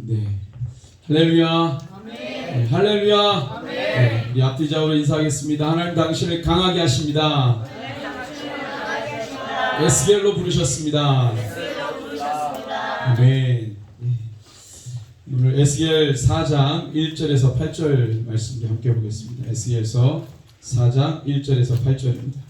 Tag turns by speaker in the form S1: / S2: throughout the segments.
S1: 네. 할렐루야. 네, 할렐루야. 네, 우리 앞뒤 좌우로 인사하겠습니다. 하나님 당신을 강하게 하십니다. 에스겔로 부르셨습니다. 아멘. 오늘 에스겔 4장 1절에서 8절 말씀 함께 보겠습니다. 에스겔서 4장 1절에서 8절입니다.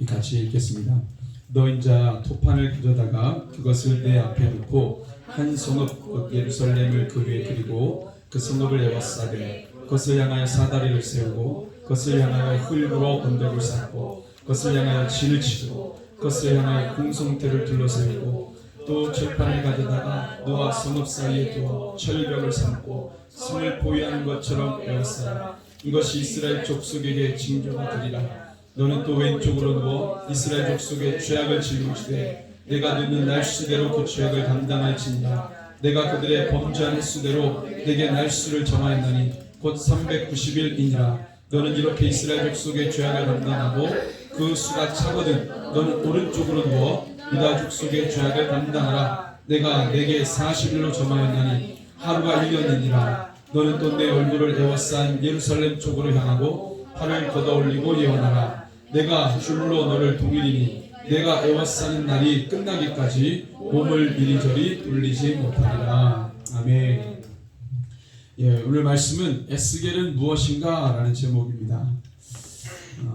S1: 같이 읽겠습니다. 너 인자 토판을 가져다가 그것을 내 앞에 놓고 한 성읍 곧 예루살렘을 그 위에 그리고 그 성읍을 에워싸되 그것을 향하여 사다리를 세우고 그것을 향하여 흙으로 언덕을 쌓고 그것을 향하여 진을 치고 그것을 향하여 공성대를 둘러세우고 또 철판을 가져다가 너와 성읍 사이에 두어 철벽을 삼고 성을 보유하는 것처럼 에워싸라. 이것이 이스라엘 족속에게 징조가 되리라. 너는 또 왼쪽으로 누워 이스라엘 족속의 죄악을 짊어지되 내가 듣는 날수대로 그 죄악을 감당할지니라. 내가 그들의 범죄한 횟수대로 내게 날수를 정하였나니 곧 390일이니라. 너는 이렇게 이스라엘 족속의 죄악을 감당하고 그 수가 차거든 너는 오른쪽으로 누워 유다 족속의 죄악을 감당하라. 내가 내게 40일로 정하였나니 하루가 1년이니라. 너는 또 내 얼굴을 에워싼 예루살렘 쪽으로 향하고 팔을 걷어올리고 예언하라. 내가 줄로 너를 동일이니 내가 에워싸는 날이 끝나기까지 몸을 이리저리 돌리지 못하리라. 아멘. 예, 오늘 말씀은 에스겔은 무엇인가? 라는 제목입니다.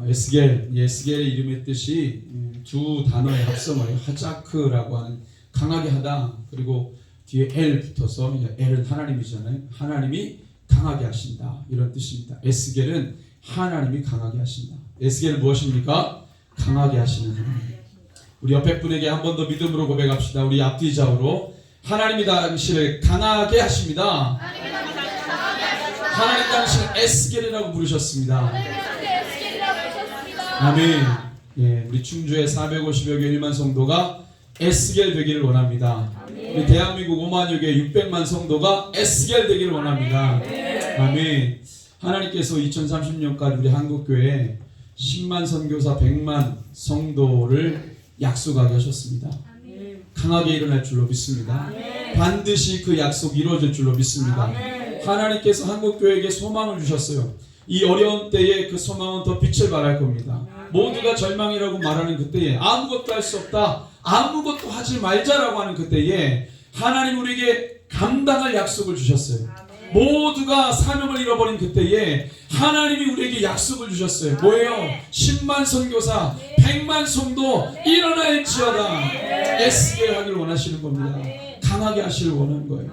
S1: 에스겔의 이름의 뜻이 두 단어의 합성어예요. 하자크라고 하는 강하게 하다, 그리고 뒤에 엘 붙어서, 엘은 하나님이잖아요. 하나님이 강하게 하신다, 이런 뜻입니다. 에스겔은 하나님이 강하게 하신다. 에스겔은 무엇입니까? 강하게 하시는 하나님. 우리 옆에 분에게 한 번 더 믿음으로 고백합시다. 우리 앞뒤 좌우로 하나님이 당신을 강하게 하십니다. 하나님 당신을 에스겔이라고 부르셨습니다. 아멘. 예, 우리 충주의 450여 개 1만 성도가 에스겔 되기를 원합니다. 우리 대한민국 5만여 개 600만 성도가 에스겔 되기를 원합니다. 아멘. 하나님께서 2030년까지 우리 한국교회에 10만 선교사 100만 성도를 약속하게 하셨습니다. 강하게 일어날 줄로 믿습니다. 반드시 그 약속이 이루어질 줄로 믿습니다. 하나님께서 한국교회에게 소망을 주셨어요. 이 어려운 때에 그 소망은 더 빛을 발할 겁니다. 모두가 절망이라고 말하는 그때에, 아무것도 할 수 없다, 아무것도 하지 말자라고 하는 그때에 하나님 우리에게 감당할 약속을 주셨어요. 모두가 사명을 잃어버린 그때에 하나님이 우리에게 약속을 주셨어요. 뭐예요? 10만 선교사 100만 성도 일어날지어다. 에스겔 하기를 원하시는 겁니다. 강하게 하시길 원하는 거예요.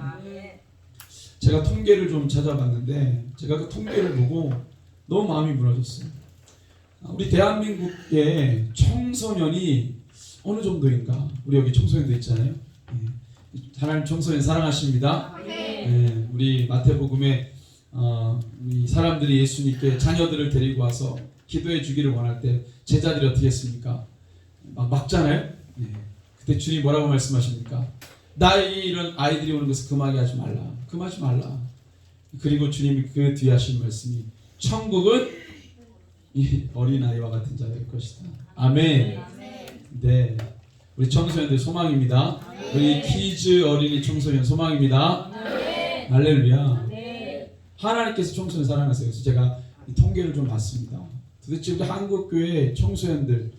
S1: 제가 통계를 좀 찾아봤는데 제가 그 통계를 보고 너무 마음이 무너졌어요. 우리 대한민국의 청소년이 어느 정도인가? 우리 여기 청소년도 있잖아요. 하나님 청소년 사랑하십니다. 네, 우리 마태복음에 우리 사람들이 예수님께 자녀들을 데리고 와서 기도해 주기를 원할 때 제자들이 어떻게 했습니까? 막 막잖아요. 네. 그때 주님 뭐라고 말씀하십니까? 나에게 이런 아이들이 오는 것을 금하게 하지 말라. 금하지 말라. 그리고 주님이 그 뒤에 하신 말씀이 천국은 이 어린아이와 같은 자일 것이다. 아멘. 네, 우리 청소년들 소망입니다. 우리 키즈 어린이 청소년 소망입니다. 할렐루야. 하나님께서 청소년 사랑하세요. 그래서 제가 이 통계를 좀 봤습니다. 도대체 우리 한국교회 청소년들,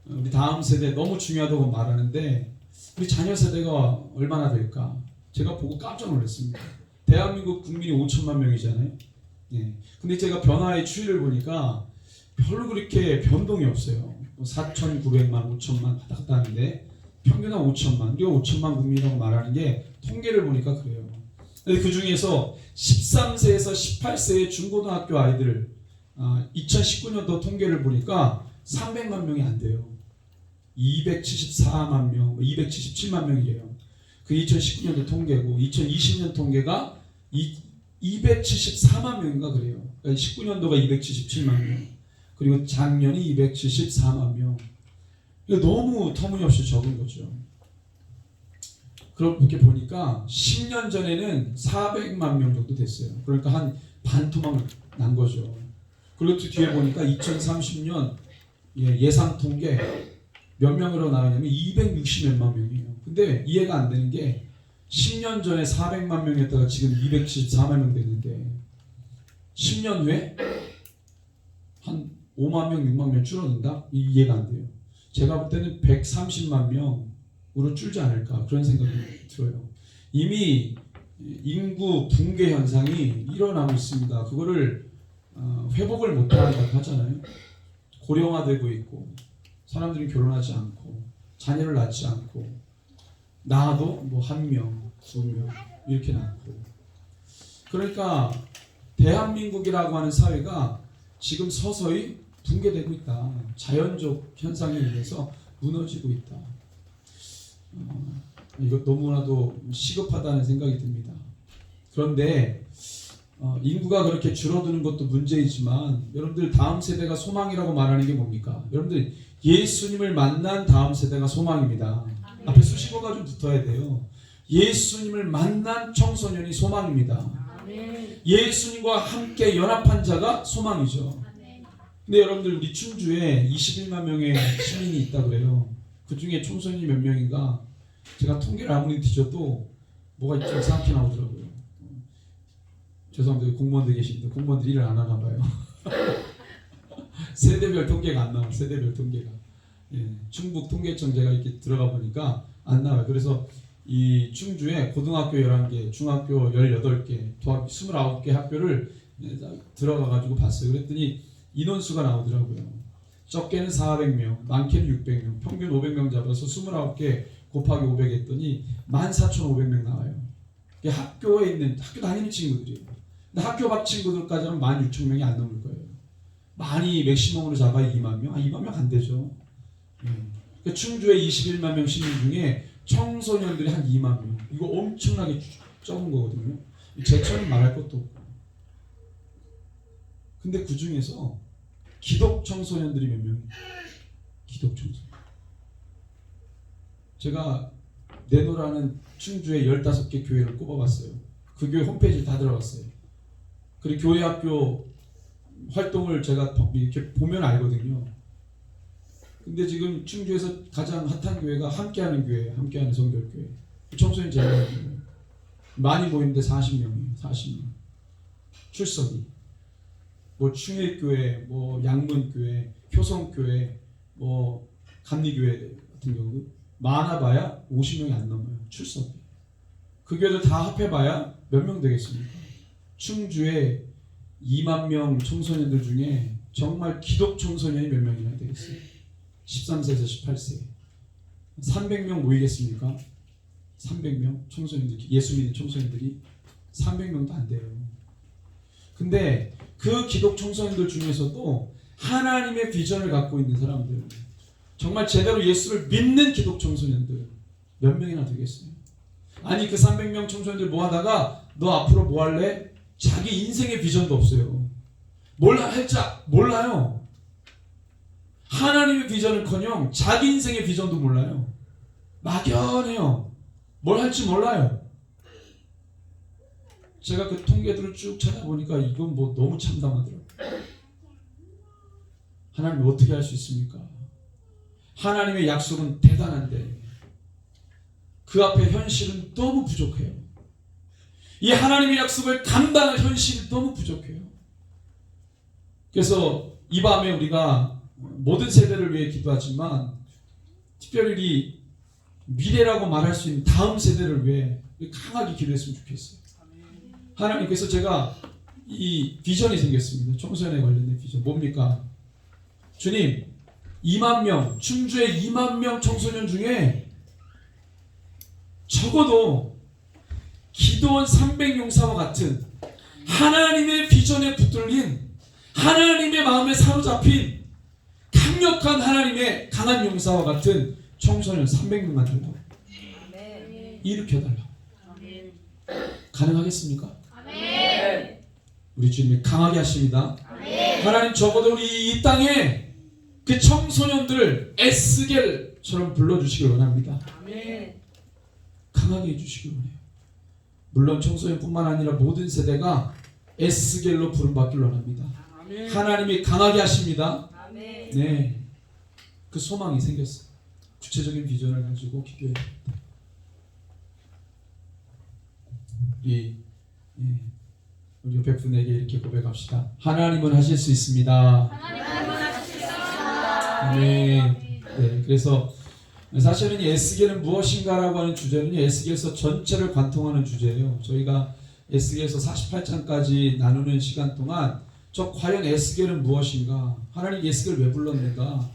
S1: 우리 다음 세대 너무 중요하다고 말하는데 우리 자녀 세대가 얼마나 될까? 제가 보고 깜짝 놀랐습니다. 대한민국 국민이 5천만 명이잖아요. 예. 근데 제가 변화의 추이를 보니까 별로 그렇게 변동이 없어요. 4,900만, 5천만 왔다 갔다 하는데 평균 한 5천만, 우리가 5천만 국민이라고 말하는 게 통계를 보니까 그래요. 근데 그 중에서 13세에서 18세의 중고등학교 아이들 2019년도 통계를 보니까 300만 명이 안 돼요. 274만 명, 277만 명이래요. 그 2019년도 통계고 2020년 통계가 274만 명인가 그래요. 그러니까 19년도가 277만 명, 그리고 작년이 274만 명. 이거 너무 터무니없이 적은 거죠. 그렇게 보니까 10년 전에는 400만 명 정도 됐어요. 그러니까 한 반토막 난 거죠. 그리고 또 뒤에 보니까 2030년 예상 통계 몇 명으로 나오냐면 260몇만 명이에요. 근데 이해가 안 되는 게 10년 전에 400만 명이었다가 지금 274만 명 됐는데 10년 후에 한 5만 명, 6만 명 줄어든다? 이해가 안 돼요. 제가 볼 때는 130만 명으로 줄지 않을까 그런 생각이 들어요. 이미 인구 붕괴 현상이 일어나고 있습니다. 그거를 회복을 못한다고 하잖아요. 고령화되고 있고 사람들이 결혼하지 않고 자녀를 낳지 않고 낳아도 뭐 1명, 2명 이렇게 낳고 그러니까 대한민국이라고 하는 사회가 지금 서서히 붕괴되고 있다. 자연적 현상에 의해서 무너지고 있다. 이것 너무나도 시급하다는 생각이 듭니다. 그런데 인구가 그렇게 줄어드는 것도 문제이지만 여러분들 다음 세대가 소망이라고 말하는 게 뭡니까? 여러분들 예수님을 만난 다음 세대가 소망입니다. 앞에 수식어가 좀 붙어야 돼요. 예수님을 만난 청소년이 소망입니다. 예수님과 함께 연합한 자가 소망이죠. 근데 여러분들 우리 춘주에 21만 명의 시민이 있다고 그래요. 그 중에 청소년이 몇 명인가 제가 통계를 아무리 뒤져도 뭐가 좀 이상하게 나오더라고요. 죄송합니다. 공무원들 계시는데 공무원들이 일을 안 하나 봐요. 세대별 통계가 안 나와요. 세대별 통계가. 충북 통계청 제가 이렇게 들어가 보니까 안 나와요. 그래서 이 충주에 고등학교 11개, 중학교 18개, 도합 29개 학교를 들어가 가지고 봤어요. 그랬더니 인원수가 나오더라고요. 적게는 400명, 많게는 600명, 평균 500명 잡아서 29개 곱하기 500 했더니 14,500명 나와요. 학교에 있는, 학교 다니는 친구들이에요. 근데 학교 밖 친구들까지는 16,000명이 안 넘을 거예요. 많이 맥시멈으로 잡아야 2만 명? 2만 명 안 되죠. 그러니까 충주에 21만 명 시민 중에 청소년들이 한 2만 명. 이거 엄청나게 적은 거거든요. 제처럼 말할 것도 없고. 근데 그 중에서 기독 청소년들이 몇 명이에요? 기독 청소년. 제가 내노라는 충주에 15개 교회를 꼽아봤어요. 그 교회 홈페이지 다 들어갔어요. 그리고 교회 학교 활동을 제가 이렇게 보면 알거든요. 근데 지금 충주에서 가장 핫한 교회가 함께하는 교회, 함께하는 성결교회. 청소년 제일 많아요. 많이 모이는데 40명이에요. 40명. 출석이. 뭐 충일교회, 뭐 양문교회, 효성교회, 뭐 감리교회 같은 경우 많아봐야 50명이 안 넘어요. 출석이. 그 교회들 다 합해봐야 몇 명 되겠습니까? 충주에 2만 명 청소년들 중에 정말 기독 청소년이 몇 명이나 되겠어요? 13세에서 18세. 300명 모이겠습니까? 300명 청소년들, 예수 믿는 청소년들이 300명도 안 돼요. 근데 그 기독 청소년들 중에서도 하나님의 비전을 갖고 있는 사람들, 정말 제대로 예수를 믿는 기독 청소년들 몇 명이나 되겠어요? 아니 그 300명 청소년들 모아다가 너 앞으로 뭐 할래? 자기 인생의 비전도 없어요. 뭘 할지 몰라요. 하나님의 비전은커녕 자기 인생의 비전도 몰라요. 막연해요. 뭘 할지 몰라요. 제가 그 통계들을 쭉 찾아보니까 이건 뭐 너무 참담하더라고요. 하나님이 어떻게 할 수 있습니까? 하나님의 약속은 대단한데 그 앞에 현실은 너무 부족해요. 이 하나님의 약속을 감당할 현실이 너무 부족해요. 그래서 이 밤에 우리가 모든 세대를 위해 기도하지만 특별히 미래라고 말할 수 있는 다음 세대를 위해 강하게 기도했으면 좋겠어요. 하나님께서 제가 이 비전이 생겼습니다. 청소년에 관련된 비전. 뭡니까? 주님, 2만 명, 충주의 2만 명 청소년 중에 적어도 기도원 300용사와 같은 하나님의 비전에 붙들린 하나님의 마음에 사로잡힌 강력한 하나님의 강한 용사와 같은 청소년 300명만 달라고. 일으켜달라고. 가능하겠습니까?
S2: 아멘.
S1: 우리 주님이 강하게 하십니다.
S2: 아멘.
S1: 하나님 적어도 우리 이 땅에 그 청소년들을 에스겔처럼 불러주시길 원합니다. 강하게 해주시길 원해요. 물론 청소년뿐만 아니라 모든 세대가 에스겔로 부름받길 원합니다. 하나님이 강하게 하십니다. 네, 그 소망이 생겼어요. 구체적인 비전을 가지고 기도해야 됩니다. 우리 옆에 분에게 이렇게 고백합시다. 하나님은 하실 수 있습니다. 네. 그래서 사실은 이 에스겔은 무엇인가라고 하는 주제는 에스겔서 전체를 관통하는 주제예요. 저희가 에스겔서 48장까지 나누는 시간 동안 과연 에스겔은 무엇인가? 하나님 에스겔 왜 불렀는가?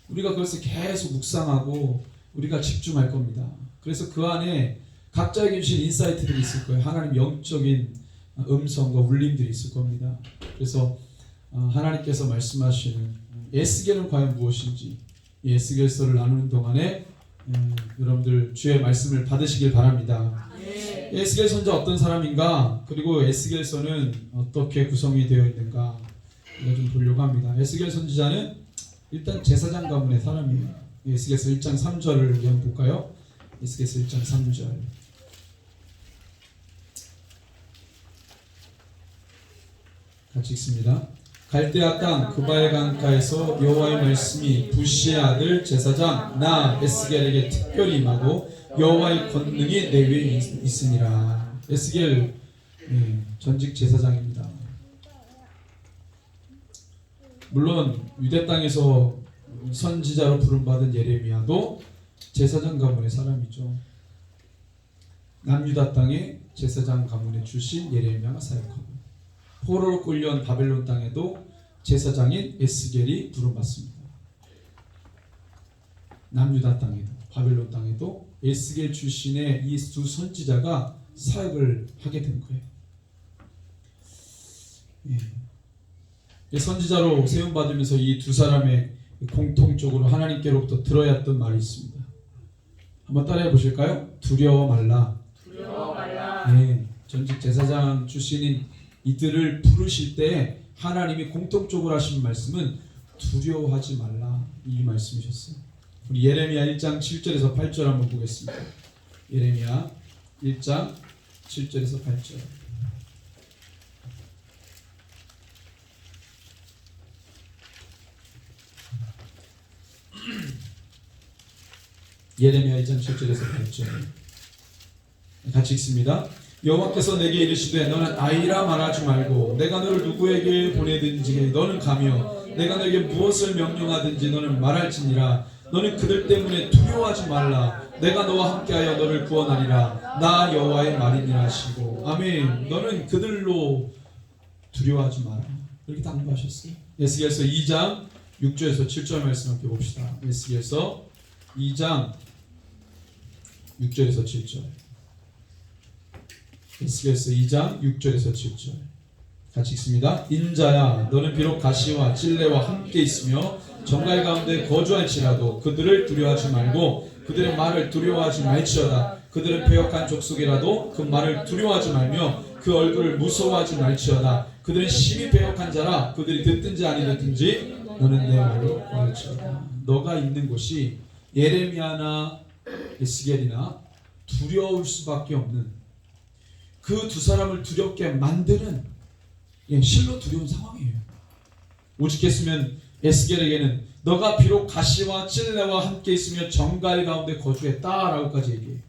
S1: 우리가 그것을 계속 묵상하고 우리가 집중할 겁니다. 그래서 그 안에 각자에게 주신 인사이트들이 있을 거예요. 하나님 영적인 음성과 울림들이 있을 겁니다. 그래서 하나님께서 말씀하시는 에스겔은 과연 무엇인지 이 에스겔서를 나누는 동안에 여러분들 주의 말씀을 받으시길 바랍니다. 에스겔 선지자 어떤 사람인가, 그리고 에스겔서는 어떻게 구성이 되어 있는가 이거 좀 보려고 합니다. 에스겔 선지자는 일단 제사장 가문의 사람이에요. 에스겔서 1장 3절을 한번 볼까요? 에스겔서 1장 3절 같이 읽습니다. 갈대아 땅 그바의 강가에서 여호와의 말씀이 부시의 아들 제사장 나 에스겔에게 특별히 임하고 여호와의 권능이 내 위에 있으니라. 에스겔 전직 제사장입니다. 물론 유대 땅에서 선지자로 부름받은 예레미야도 제사장 가문의 사람이죠. 남유다 땅에 제사장 가문의 출신 예레미야가 사역하고, 포로로 끌려온 바벨론 땅에도 제사장인 에스겔이 부름받습니다. 남유다 땅에도 바벨론 땅에도 에스겔 출신의 이 두 선지자가 사역을 하게 된 거예요. 선지자로 세움받으면서 이 두 사람의 공통적으로 하나님께로부터 들어야 했던 말이 있습니다. 한번 따라해 보실까요? 두려워 말라. 두려워 말라. 전직 제사장 출신인 이들을 부르실 때 하나님이 공통적으로 하신 말씀은 두려워하지 말라, 이 말씀이셨어요. 우리 예레미야 1장 7절에서 8절 한번 보겠습니다. 예레미야 1장 7절에서 8절. 예레미야 1장 7절에서 8절 같이 읽습니다. 여호와께서 내게 이르시되 너는 아이라 말하지 말고 내가 너를 누구에게 보내든지 너는 가며 내가 너에게 무엇을 명령하든지 너는 말할지니라. 너는 그들 때문에 두려워하지 말라. 내가 너와 함께하여 너를 구원하리라. 나 여호와의 말이니라 하시고. 아멘. 너는 그들로 두려워하지 마라. 이렇게 당부하셨어요. 에스겔서 2장 6절에서 7절 말씀 함께 봅시다. 에스겔서 2장 6절에서 7절. 에스겔서 2장 6절에서 7절 같이 읽습니다. 인자야 너는 비록 가시와 찔레와 함께 있으며 정갈 가운데 거주할지라도 그들을 두려워하지 말고 그들의 말을 두려워하지 말지어다. 그들은 배역한 족속이라도 그 말을 두려워하지 말며 그 얼굴을 무서워하지 말지어다. 그들은 심히 배역한 자라. 그들이 듣든지 아니 듣든지 너는 내 말로 구할지어다. 너가 있는 곳이 예레미야나 에스겔이나 두려울 수밖에 없는, 그 두 사람을 두렵게 만드는 실로 두려운 상황이에요. 오직했으면 에스겔에게는 너가 비록 가시와 찔레와 함께 있으며 정갈 가운데 거주했다라고까지 얘기해요.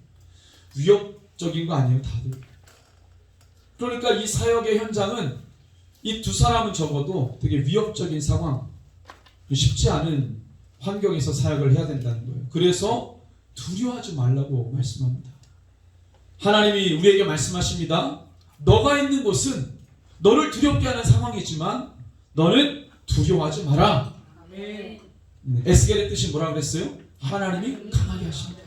S1: 위협적인 거 아니에요, 다들. 그러니까 이 사역의 현장은 이 두 사람은 적어도 되게 위협적인 상황, 쉽지 않은 환경에서 사역을 해야 된다는 거예요. 그래서 두려워하지 말라고 말씀합니다. 하나님이 우리에게 말씀하십니다. 너가 있는 곳은 너를 두렵게 하는 상황이지만 너는 두려워하지 마라. 아멘. 에스겔의 뜻이 뭐라고 그랬어요? 하나님이 강하게 하십니다.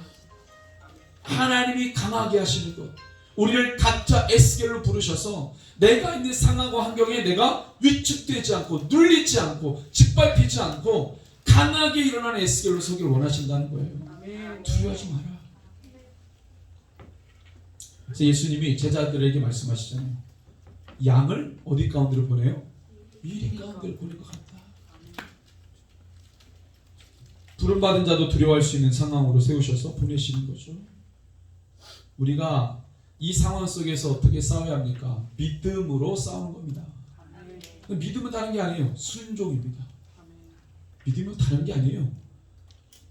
S1: 하나님이 강하게 하시는 것. 우리를 각자 에스겔로 부르셔서 내가 있는 상황과 환경에 내가 위축되지 않고 눌리지 않고 짓밟히지 않고 강하게 일어나는 에스겔로 서기를 원하신다는 거예요. 두려워하지 마라. 그래서 예수님이 제자들에게 말씀하시잖아요. 양을 어디 가운데로 보내요? 이린 가운데로 보낼 것 같다. 부름받은 자도 두려워할 수 있는 상황으로 세우셔서 보내시는 거죠. 우리가 이 상황 속에서 어떻게 싸워야 합니까? 믿음으로 싸우는 겁니다. 믿음은 다른 게 아니에요. 순종입니다. 믿음은 다른 게 아니에요.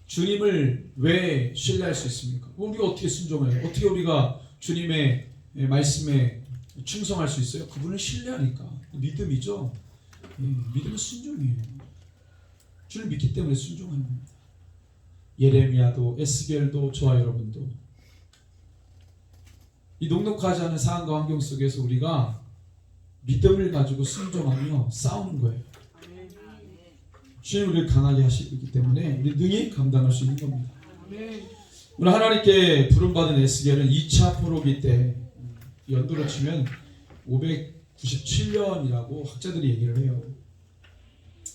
S1: 주님을 왜 신뢰할 수 있습니까? 우리가 어떻게 순종해요? 어떻게 우리가 주님의 말씀에 충성할 수 있어요? 그분을 신뢰하니까. 믿음이죠. 믿음은 순종이에요. 주를 믿기 때문에 순종하는 겁니다. 예레미야도 에스겔도 저와 여러분도 이 녹록하지 않은 상황과 환경 속에서 우리가 믿음을 가지고 순종하며 싸우는 거예요. 주님 우리를 강하게 하시기 때문에 우리 능히 감당할 수 있는 겁니다. 오늘 하나님께 부름받은 에스겔은 2차 포로기 때 연도로 치면 597년이라고 학자들이 얘기를 해요.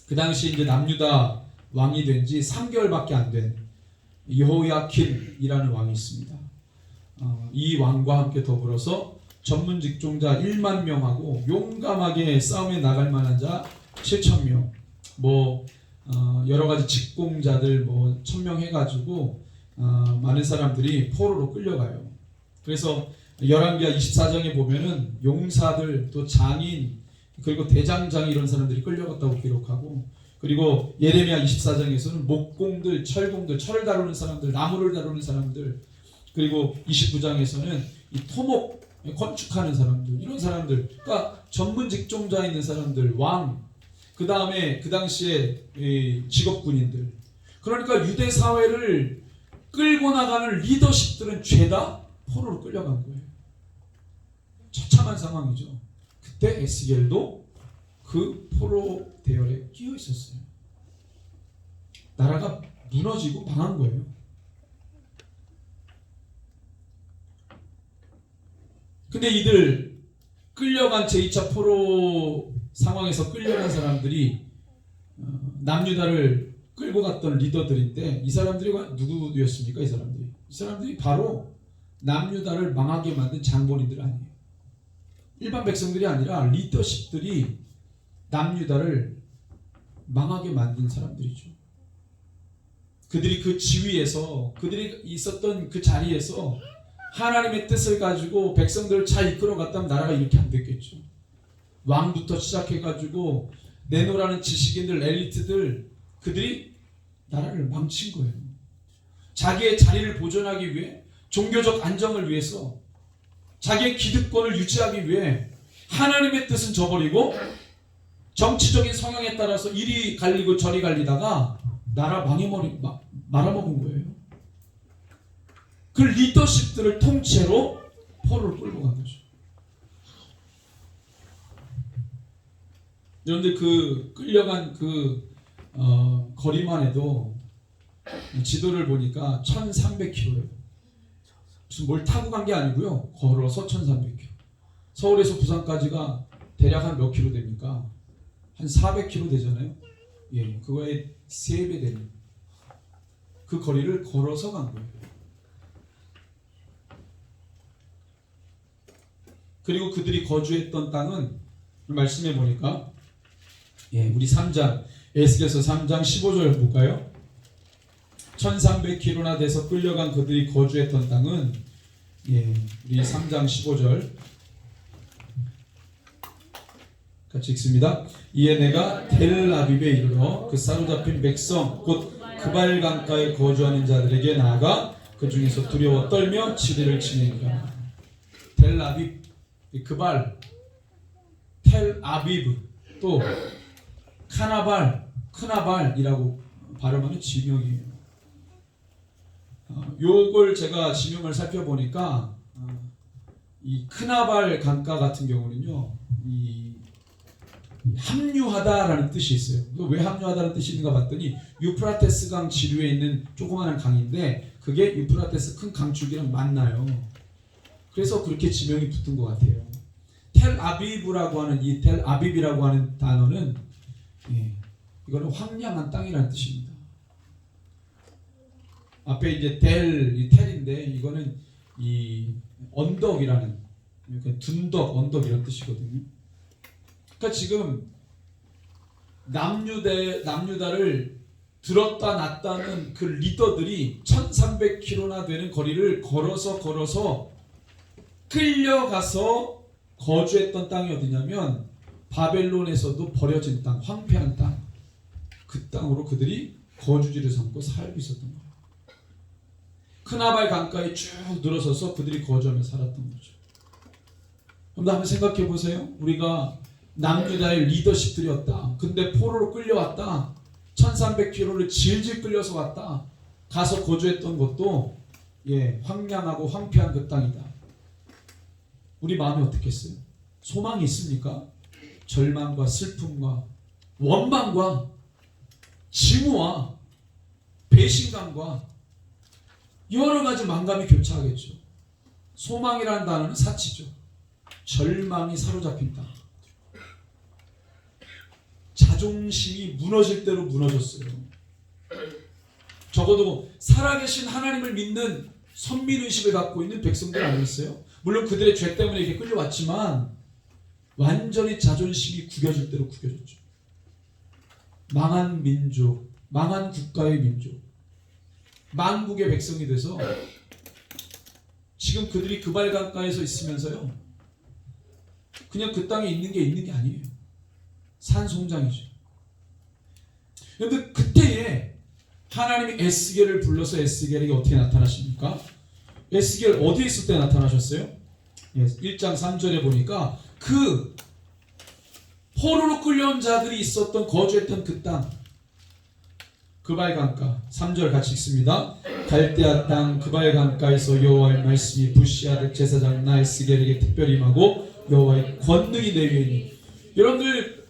S1: 그 당시 이제 남유다 왕이 된 지 3개월밖에 안 된 여호야킨이라는 왕이 있습니다. 이 왕과 함께 더불어서 전문 직종자 1만 명하고 용감하게 싸움에 나갈 만한 자 7,000명, 여러 가지 직공자들 1,000명 해가지고 많은 사람들이 포로로 끌려가요. 그래서 열왕기하 24장에 보면은 용사들 또 장인 그리고 대장장 이런 사람들이 끌려갔다고 기록하고, 그리고 예레미야 24장에서는 목공들, 철공들, 철을 다루는 사람들, 나무를 다루는 사람들, 그리고 29장에서는 이 토목 건축하는 사람들, 이런 사람들, 그러니까 전문 직종자 있는 사람들, 왕, 그 다음에 그 당시에 직업군인들, 그러니까 유대 사회를 끌고 나가는 리더십들은 죄다 포로로 끌려간 거예요. 처참한 상황이죠. 그때 에스겔도 그 포로 대열에 끼어 있었어요. 나라가 무너지고 망한 거예요. 근데 이들 끌려간 제2차 포로 상황에서 끌려간 사람들이 남유다를 끌고 갔던 리더들인데, 이 사람들이 누구였습니까? 이 사람들이 바로 남유다를 망하게 만든 장본인들 아니에요. 일반 백성들이 아니라 리더십들이 남유다를 망하게 만든 사람들이죠. 그들이 그 지위에서, 그들이 있었던 그 자리에서 하나님의 뜻을 가지고 백성들을 잘 이끌어갔다면 나라가 이렇게 안 됐겠죠. 왕부터 시작해가지고 내노라는 지식인들, 엘리트들, 그들이 나라를 망친 거예요. 자기의 자리를 보존하기 위해, 종교적 안정을 위해서, 자기의 기득권을 유지하기 위해 하나님의 뜻은 저버리고 정치적인 성향에 따라서 이리 갈리고 저리 갈리다가 나라 말아먹은 거예요. 그 리더십들을 통째로 포로를 끌고 간 거죠. 그런데 그 끌려간 거리만 해도 지도를 보니까 1300km예요. 무슨 뭘 타고 간 게 아니고요. 걸어서 1300km. 서울에서 부산까지가 대략 한 몇 킬로 됩니까? 한 400km 되잖아요. 예, 그거의 3배 되는 그 거리를 걸어서 간 거예요. 그리고 그들이 거주했던 땅은 말씀해 보니까, 우리 3장, 에스겔서 3장 15절 볼까요? 1300km나 돼서 끌려간 그들이 거주했던 땅은, 우리 3장 15절 같이 읽습니다. 이에 내가 텔아비브에 이르러 그 사로잡힌 백성 곧 그발 강가에 거주하는 자들에게 나아가 그 중에서 두려워 떨며 치리를 치니라. 텔아비브, 그발, 텔아비브, 또 크나발이라고 발음하는 지명이에요. 요걸 제가 지명을 살펴보니까 이 크나발 강가 같은 경우는요, 이 합류하다라는 뜻이 있어요. 왜 합류하다는 뜻이 있는가 봤더니 유프라테스 강 지류에 있는 조그마한 강인데 그게 유프라테스 큰 강줄기랑 만나요. 그래서 그렇게 지명이 붙은 것 같아요. 텔아비브라고 하는 이 텔아비브라고 하는 단어는 이거는 황량한 땅이라는 뜻입니다. 앞에 이제 이 텔인데 이거는 이 언덕이라는, 둔덕, 언덕 이런 뜻이거든요. 그러니까 지금 남유다를 들었다 놨다는 그 리더들이 1300km나 되는 거리를 걸어서 끌려가서 거주했던 땅이 어디냐면 바벨론에서도 버려진 땅, 황폐한 땅, 그 땅으로 그들이 거주지를 삼고 살고 있었던 거예요. 크나발 강가에 쭉 늘어서서 그들이 거주하며 살았던 거죠. 그럼 한번 생각해 보세요. 우리가 남유다의 리더십들이었다. 근데 포로로 끌려왔다. 1300km를 질질 끌려서 왔다. 가서 거주했던 것도 황량하고 황폐한 그 땅이다. 우리 마음이 어떻겠어요? 소망이 있습니까? 절망과 슬픔과 원망과 증오와 배신감과 여러 가지 만감이 교차하겠죠. 소망이라는 단어는 사치죠. 절망이 사로잡힌 땅. 자존심이 무너질 대로 무너졌어요. 적어도 살아계신 하나님을 믿는 선민의식을 갖고 있는 백성들 아니었어요? 물론 그들의 죄 때문에 이렇게 끌려왔지만 완전히 자존심이 구겨질 대로 구겨졌죠. 망한 민족, 망한 국가의 민족, 만국의 백성이 돼서 지금 그들이 그발 강가에서 있으면서요, 그냥 그 땅에 있는 게 아니에요. 산송장이죠. 그런데 그때에 하나님이 에스겔을 불러서 에스겔에게 어떻게 나타나십니까? 에스겔 어디에 있을 때 나타나셨어요? 1장 3절에 보니까 그 포로로 끌려온 자들이 있었던 거주했던 그 땅, 그발 강가, 3절 같이 읽습니다. 갈대아 땅 그발 강가에서 여호와의 말씀이 부시아들 제사장 나 에스겔에게 특별히 임하고 여호와의 권능이 내 위에 있니. 여러분들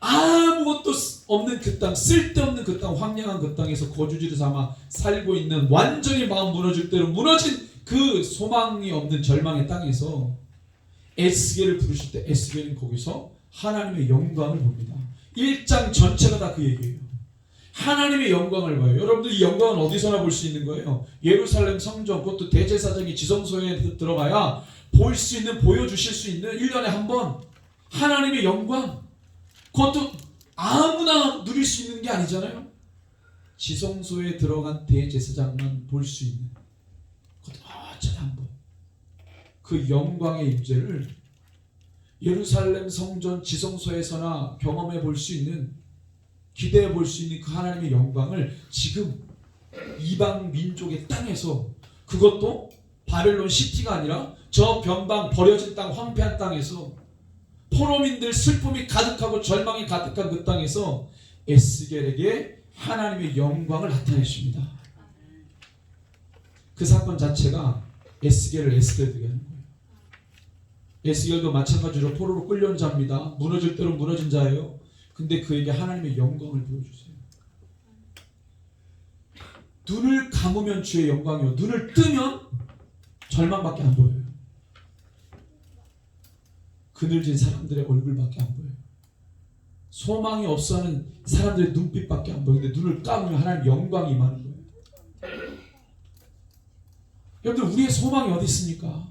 S1: 아무것도 없는 그 땅, 쓸데없는 그 땅, 황량한 그 땅에서 거주지를 삼아 살고 있는 완전히 마음 무너질 대로 무너진 그 소망이 없는 절망의 땅에서 에스겔을 부르실 때 에스겔은 거기서 하나님의 영광을 봅니다. 1장 전체가 다 그 얘기예요. 하나님의 영광을 봐요. 여러분들 이 영광은 어디서나 볼 수 있는 거예요. 예루살렘 성전, 그것도 대제사장이 지성소에 들어가야 볼 수 있는, 보여주실 수 있는 1년에 한 번 하나님의 영광, 그것도 아무나 누릴 수 있는 게 아니잖아요. 지성소에 들어간 대제사장만 볼 수 있는, 그것도 어쩌다 한 번 그 영광의 임재를 예루살렘 성전 지성소에서나 경험해 볼 수 있는, 기대해 볼 수 있는 그 하나님의 영광을 지금 이방 민족의 땅에서, 그것도 바벨론 시티가 아니라 저 변방 버려진 땅, 황폐한 땅에서 포로민들 슬픔이 가득하고 절망이 가득한 그 땅에서 에스겔에게 하나님의 영광을 나타내십니다. 그 사건 자체가 에스겔을 에스겔 되게 하는 거예요. 에스겔도 마찬가지로 포로로 끌려온 자입니다. 무너질 대로 무너진 자예요. 근데 그에게 하나님의 영광을 보여주세요. 눈을 감으면 주의 영광이요, 눈을 뜨면 절망밖에 안 보여요. 그늘진 사람들의 얼굴밖에 안 보여요. 소망이 없어하는 사람들의 눈빛밖에 안 보이는데 눈을 감으면 하나님 영광이 임하는 거예요. 여러분들, 우리의 소망이 어디 있습니까?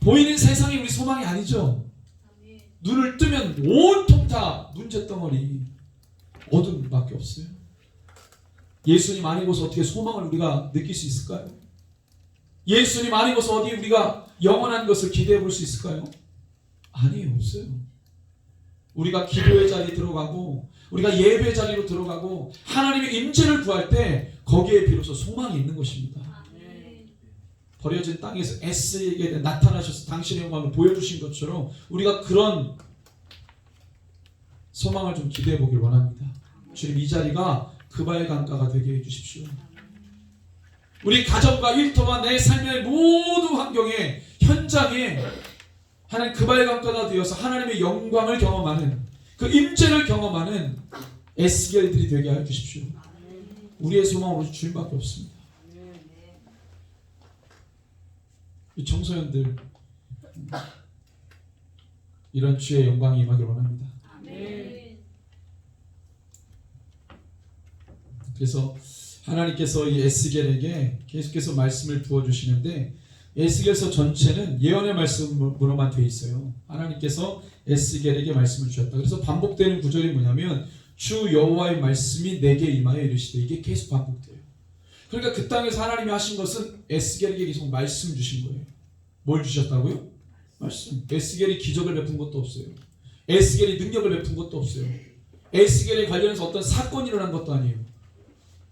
S1: 보이는 세상이 우리 소망이 아니죠. 눈을 뜨면 온통 다 문제덩어리, 어둠밖에 없어요. 예수님 아니고서 어떻게 소망을 우리가 느낄 수 있을까요? 예수님 아니고서 어디 우리가 영원한 것을 기대해 볼 수 있을까요? 아니에요, 없어요. 우리가 기도의 자리에 들어가고 우리가 예배 자리로 들어가고 하나님의 임재를 구할 때 거기에 비로소 소망이 있는 것입니다. 버려진 땅에서 에스겔에게 나타나셔서 당신의 영광을 보여주신 것처럼 우리가 그런 소망을 좀 기대해 보길 원합니다. 주님, 이 자리가 그발 강가가 되게 해주십시오. 우리 가정과 일터와 내 삶의 모든 환경에, 현장에 하나님 그발 강가가 되어서 하나님의 영광을 경험하는, 그 임재를 경험하는 에스겔들이 되게 해 주십시오. 우리의 소망은 주님밖에 없습니다. 이 청소년들, 이런 주의 영광이 임하기를 원합니다. 그래서 하나님께서 이 에스겔에게 계속해서 말씀을 부어주시는데, 에스겔서 전체는 예언의 말씀으로만 되어 있어요. 하나님께서 에스겔에게 말씀을 주셨다. 그래서 반복되는 구절이 뭐냐면 주 여호와의 말씀이 내게 임하여 이르시되. 이게 계속 반복돼요. 그러니까 그 땅에서 하나님이 하신 것은 에스겔에게 계속 말씀 주신 거예요. 뭘 주셨다고요? 말씀. 에스겔이 기적을 베푼 것도 없어요. 에스겔이 능력을 베푼 것도 없어요. 에스겔에 관련해서 어떤 사건이 일어난 것도 아니에요.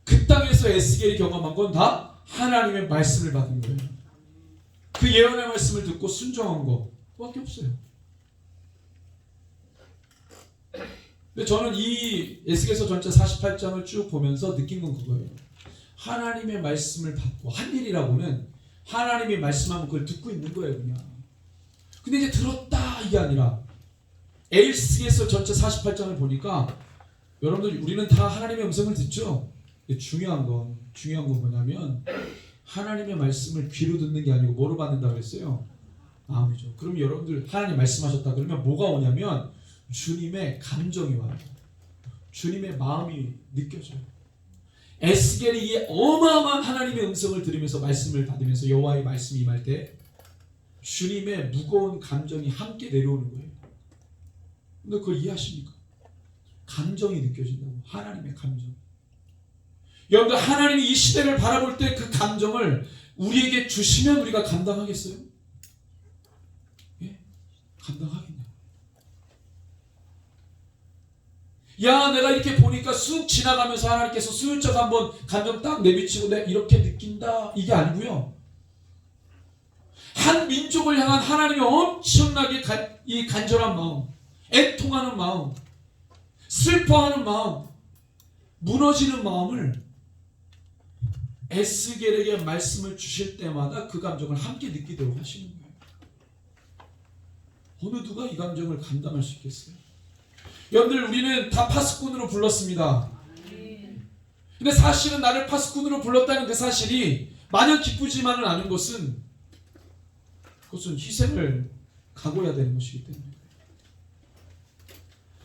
S1: 그 땅에서 에스겔이 경험한 건 다 하나님의 말씀을 받은 거예요. 그 예언의 말씀을 듣고 순종한 거 그밖에 없어요. 근데 저는 이 에스겔서 전체 48장을 쭉 보면서 느낀 건 그거예요. 하나님의 말씀을 받고 한 일이라고는 하나님이 말씀하면 그걸 듣고 있는 거예요, 그냥. 근데 이제 들었다 이게 아니라 에스겔서 전체 48장을 보니까 여러분들 우리는 다 하나님의 음성을 듣죠. 중요한 건 뭐냐면 하나님의 말씀을 귀로 듣는 게 아니고 뭐로 받는다고 했어요? 마음이죠. 그럼 여러분들 하나님 말씀하셨다 그러면 뭐가 오냐면 주님의 감정이 와요. 주님의 마음이 느껴져요. 에스겔이 이 어마어마한 하나님의 음성을 들으면서 말씀을 받으면서 여호와의 말씀이 임할 때 주님의 무거운 감정이 함께 내려오는 거예요. 근데 그걸 이해하십니까? 감정이 느껴진다고. 하나님의 감정. 여러분들 하나님이 이 시대를 바라볼 때 그 감정을 우리에게 주시면 우리가 감당하겠어요? 예? 감당하겠냐? 야, 내가 이렇게 보니까 쑥 지나가면서 하나님께서 슬쩍 한번 감정 딱 내비치고 내가 이렇게 느낀다 이게 아니고요. 한 민족을 향한 하나님의 엄청나게 이 간절한 마음, 애통하는 마음, 슬퍼하는 마음, 무너지는 마음을 에스겔에게 말씀을 주실 때마다 그 감정을 함께 느끼도록 하시는 거예요. 어느 누가 이 감정을 감당할 수 있겠어요? 여러분들 우리는 다 파수꾼으로 불렀습니다. 근데 사실은 나를 파수꾼으로 불렀다는 그 사실이 마냥 기쁘지만은 않은 것은 그것은 희생을 각오해야 되는 것이기 때문에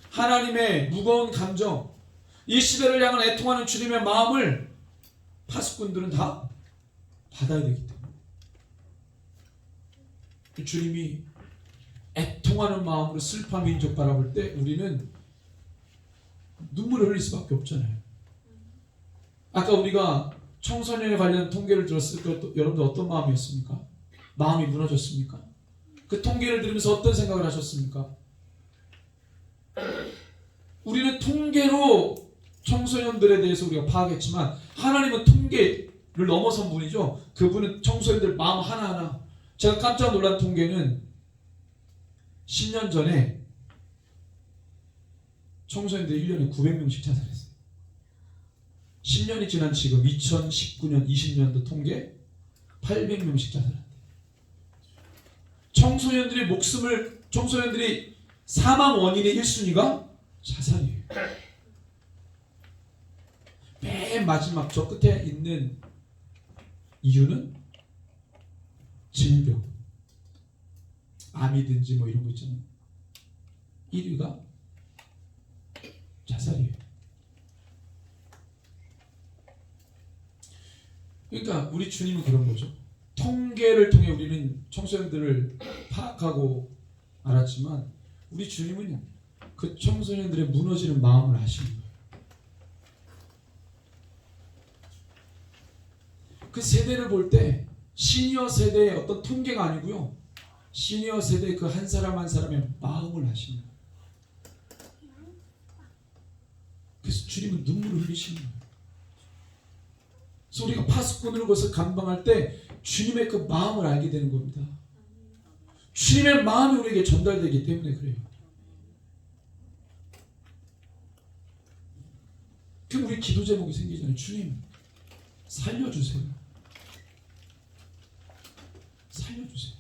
S1: 하나님의 무거운 감정, 이 시대를 향한 애통하는 주님의 마음을 파수꾼들은 다 받아야 되기 때문에 주님이 애통하는 마음으로 슬퍼한 민족 바라볼 때 우리는 눈물을 흘릴 수밖에 없잖아요. 아까 우리가 청소년에 관련 통계를 들었을 때 여러분들 어떤 마음이었습니까? 마음이 무너졌습니까? 그 통계를 들으면서 어떤 생각을 하셨습니까? 우리는 통계로 청소년들에 대해서 우리가 파악했지만 하나님은 통계를 넘어선 분이죠. 그분은 청소년들 마음 하나하나. 제가 깜짝 놀란 통계는 10년 전에 청소년들이 1년에 900명씩 자살했어요. 10년이 지난 지금 2019년 20년도 통계 800명씩 자살한대요. 청소년들이 사망 원인의 1순위가 자살이에요. 맨 마지막 저 끝에 있는 이유는 질병, 암이든지 뭐 이런 거 있잖아요. 1위가 자살이에요. 그러니까 우리 주님은 그런 거죠. 통계를 통해 우리는 청소년들을 파악하고 알았지만 우리 주님은 그 청소년들의 무너지는 마음을 아시는 거예요. 그 세대를 볼 때 시니어 세대의 어떤 통계가 아니고요. 시니어 세대의 그 한 사람 한 사람의 마음을 아시는 거예요. 그래서 주님은 눈물을 흘리시는 거예요. 그래서 우리가 파수꾼으로 그것을 감당할 때 주님의 그 마음을 알게 되는 겁니다. 주님의 마음이 우리에게 전달되기 때문에 그래요. 그럼 우리 기도 제목이 생기잖아요. 주님 살려주세요. 살려주세요.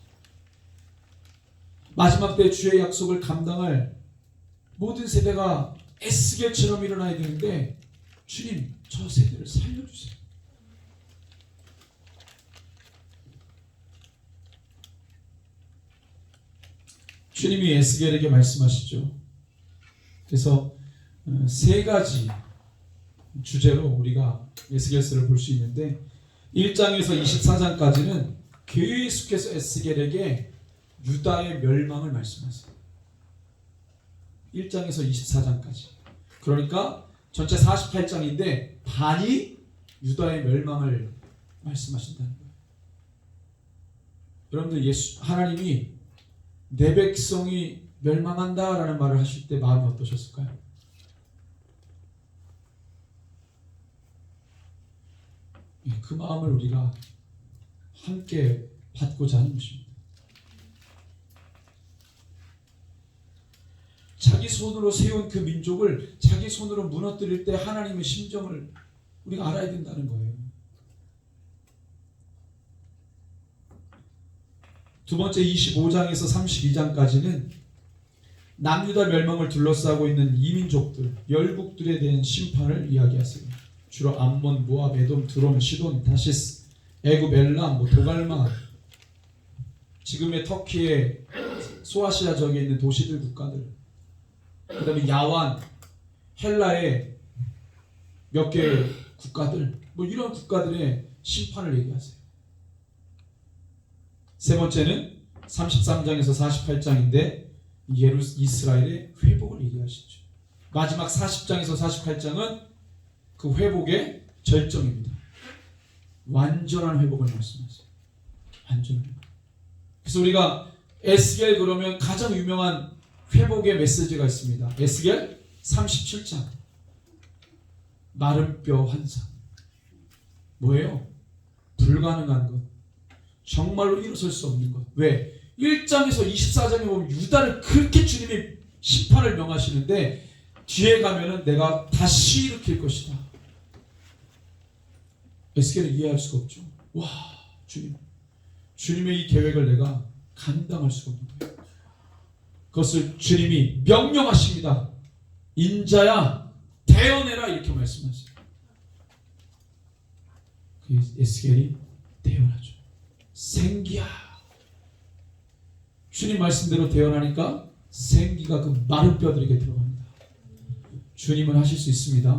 S1: 마지막 때 주의 약속을 감당할 모든 세대가 에스겔처럼 일어나야 되는데 주님 저 세대를 살려주세요. 주님이 에스겔에게 말씀하시죠. 그래서 세 가지 주제로 우리가 에스겔서를 볼 수 있는데 1장에서 24장까지는 계속해서 에스겔에게 유다의 멸망을 말씀하세요. 1장에서 24장까지. 그러니까 전체 48장인데 반이 유다의 멸망을 말씀하신다는 거예요. 여러분들 하나님이 내 백성이 멸망한다라는 말을 하실 때 마음이 어떠셨을까요? 그 마음을 우리가 함께 받고자 하는 것입니다. 자기 손으로 세운 그 민족을 자기 손으로 무너뜨릴 때 하나님의 심정을 우리가 알아야 된다는 거예요. 두 번째 25장에서 32장까지는 남유다 멸망을 둘러싸고 있는 이민족들, 열국들에 대한 심판을 이야기하세요. 주로 암몬, 모압, 에돔, 드롬, 시돈, 다시스, 애굽, 엘람, 도갈마, 지금의 터키의 소아시아 지역에 있는 도시들 국가들, 그 다음에 야완, 헬라의 몇 개 국가들, 이런 국가들의 심판을 얘기하세요. 세 번째는 33장에서 48장인데 이스라엘의 회복을 얘기하시죠. 마지막 40장에서 48장은 그 회복의 절정입니다. 완전한 회복을 말씀하세요. 완전한 회복. 그래서 우리가 에스겔 그러면 가장 유명한 회복의 메시지가 있습니다. 에스겔 37장 마른 뼈 환상. 뭐예요? 불가능한 것, 정말로 일어설 수 없는 것. 왜? 1장에서 24장에 보면 유다를 그렇게 주님이 심판을 명하시는데 뒤에 가면은 내가 다시 일으킬 것이다. 에스겔은 이해할 수가 없죠. 와, 주님의 이 계획을 내가 감당할 수가 없는 거예요. 그것을 주님이 명령하십니다. 인자야 대언해라 이렇게 말씀하세요. 그 에스겔이 대언하죠. 생기야. 주님 말씀대로 대언하니까 생기가 그 마른 뼈들에게 들어갑니다. 주님은 하실 수 있습니다.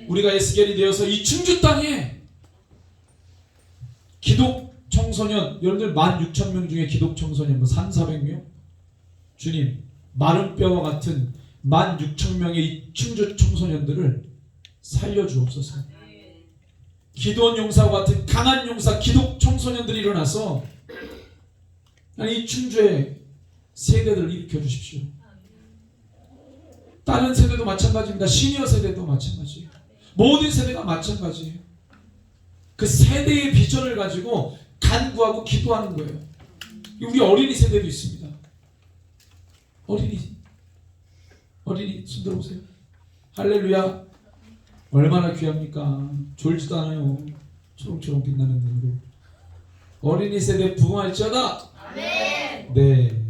S1: 우리가 에스겔이 되어서 이 충주 땅에 기독 청소년, 여러분들 16,000명 중에 기독 청소년 3,400명? 주님, 마른 뼈와 같은 16,000명의 이 충주 청소년들을 살려주옵소서. 기도원 용사와 같은 강한 용사, 기독 청소년들이 일어나서 이 충주의 세대들을 일으켜 주십시오. 다른 세대도 마찬가지입니다. 시니어 세대도 마찬가지예요. 모든 세대가 마찬가지예요. 그 세대의 비전을 가지고 간구하고 기도하는 거예요. 우리 어린이 세대도 있습니다. 어린이 손 들어보세요. 할렐루야. 얼마나 귀합니까? 졸지도 않아요. 초롱초롱 빛나는 눈으로. 어린이 세대 부흥할지어다. 아멘. 네,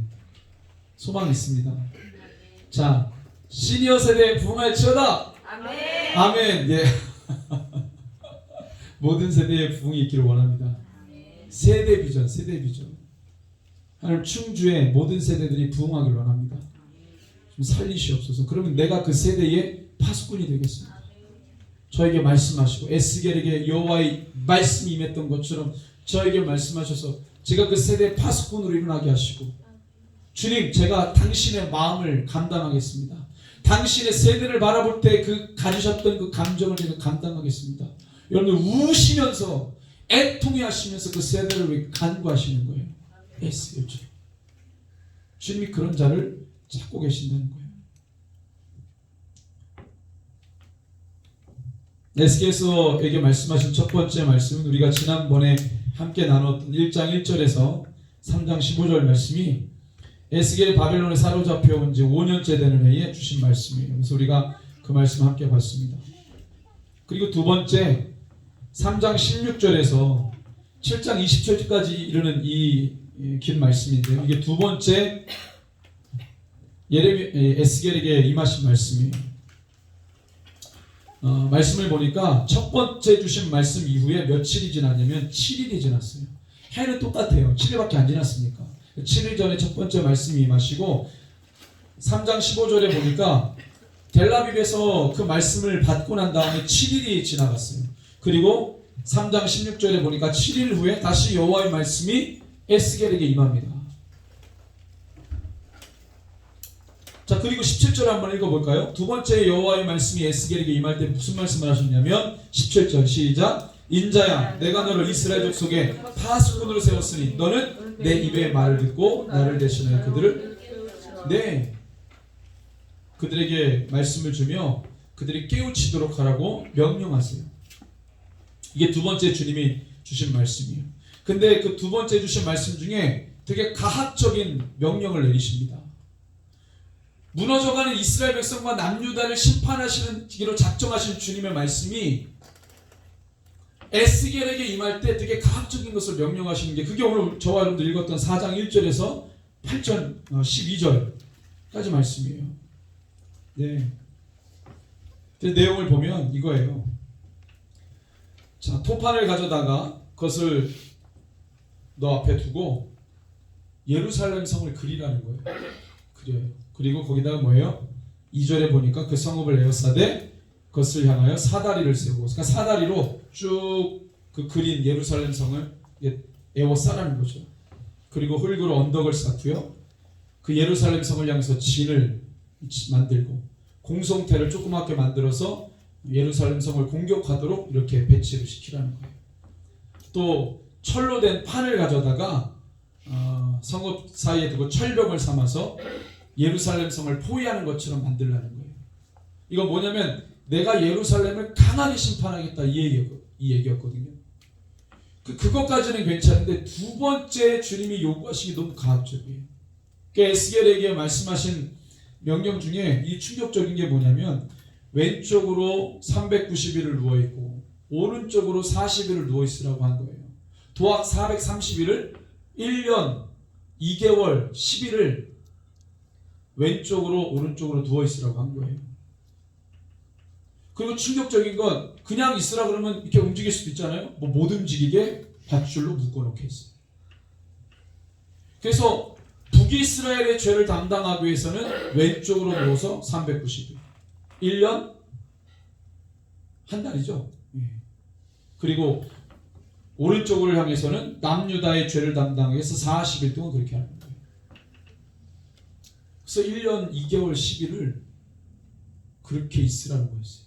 S1: 소망이 있습니다. 자, 시니어 세대 부흥할지어다. 아멘. 아멘. 예. 모든 세대의 부흥이 있기를 원합니다. 세대 비전. 하나님 충주의 모든 세대들이 부흥하기를 원합니다. 좀 살리시옵소서. 그러면 내가 그 세대의 파수꾼이 되겠습니다. 저에게 말씀하시고 에스겔에게 여호와의 말씀이 임했던 것처럼 저에게 말씀하셔서 제가 그 세대의 파수꾼으로 일어나게 하시고, 주님, 제가 당신의 마음을 감당하겠습니다. 당신의 세대를 바라볼 때 그 가지셨던 그 감정을 제가 감당하겠습니다. 여러분들 우시면서 애통해 하시면서 그 세대를 왜 간구하시는 거예요? 에스겔처럼. 주님이 그런 자를 찾고 계신다는 거예요. 에스겔서에게 말씀하신 첫 번째 말씀은 우리가 지난번에 함께 나눴던 1장 1절에서 3장 15절 말씀이 에스겔이 바벨론에 사로잡혀 온 지 5년째 되는 해에 주신 말씀이에요. 그래서 우리가 그 말씀 함께 봤습니다. 그리고 두 번째 3장 16절에서 7장 20절까지 이르는 이 긴 말씀인데요. 이게 두 번째 에스겔에게 임하신 말씀이에요. 말씀을 보니까 첫 번째 주신 말씀 이후에 며칠이 지났냐면 7일이 지났어요. 해는 똑같아요. 7일밖에 안 지났으니까. 7일 전에 첫 번째 말씀이 임하시고 3장 15절에 보니까 델라빕에서 그 말씀을 받고 난 다음에 7일이 지나갔어요. 그리고 3장 16절에 보니까 7일 후에 다시 여호와의 말씀이 에스겔에게 임합니다. 자, 자, 그리고 17절 한번 읽어볼까요? 두 번째 여호와의 말씀이 에스겔에게 임할 때 무슨 말씀을 하셨냐면 17절 시작. 인자야, 내가 너를 이스라엘 족속의 파수꾼으로 세웠으니 너는 내 입의 말을 듣고 나를 대신하여 그들에게 말씀을 주며 그들이 깨우치도록 하라고 명령하세요. 이게 두 번째 주님이 주신 말씀이에요. 근데 그 두 번째 주신 말씀 중에 되게 가학적인 명령을 내리십니다. 무너져가는 이스라엘 백성과 남유다를 심판하시는 기로 작정하신 주님의 말씀이 에스겔에게 임할 때 되게 가학적인 것을 명령하시는 게, 그게 오늘 저와 여러분들 읽었던 4장 1절에서 8절 12절까지 말씀이에요. 네. 그 내용을 보면 이거예요. 자, 토판을 가져다가 그것을 너 앞에 두고 예루살렘 성을 그리라는 거예요. 그려요. 그리고 거기다가 뭐예요? 2절에 보니까 그 성읍을 에워싸되 그것을 향하여 사다리를 세우고, 그러니까 사다리로 쭉 그 그린 예루살렘 성을 에워싸라는 거죠. 그리고 흙으로 언덕을 쌓고요. 그 예루살렘 성을 향해서 진을 만들고 공성태를 조그맣게 만들어서 예루살렘 성을 공격하도록 이렇게 배치를 시키라는 거예요. 또 철로 된 판을 가져다가 성읍 사이에 두고 철벽을 삼아서 예루살렘 성을 포위하는 것처럼 만들라는 거예요. 이거 뭐냐면 내가 예루살렘을 강하게 심판하겠다 이 얘기였거든요. 그것까지는 괜찮은데 두 번째 주님이 요구하시기 너무 가학적이에요. 에스겔에게 말씀하신 명령 중에 이 충격적인 게 뭐냐면 왼쪽으로 390일을 누워있고 오른쪽으로 40일을 누워있으라고 한 거예요. 도합 430일을 1년 2개월 10일을 왼쪽으로 오른쪽으로 누워있으라고 한 거예요. 그리고 충격적인 건 그냥 있으라 그러면 이렇게 움직일 수도 있잖아요. 못 움직이게 밧줄로 묶어놓게 했어요. 그래서 북이스라엘의 죄를 담당하기 위해서는 왼쪽으로 누워서 390일 1년 한 달이죠. 그리고 오른쪽을 향해서는 남유다의 죄를 담당하기 위해서 40일 동안 그렇게 하는 거예요. 그래서 1년 2개월 10일을 그렇게 있으라는 거였어요.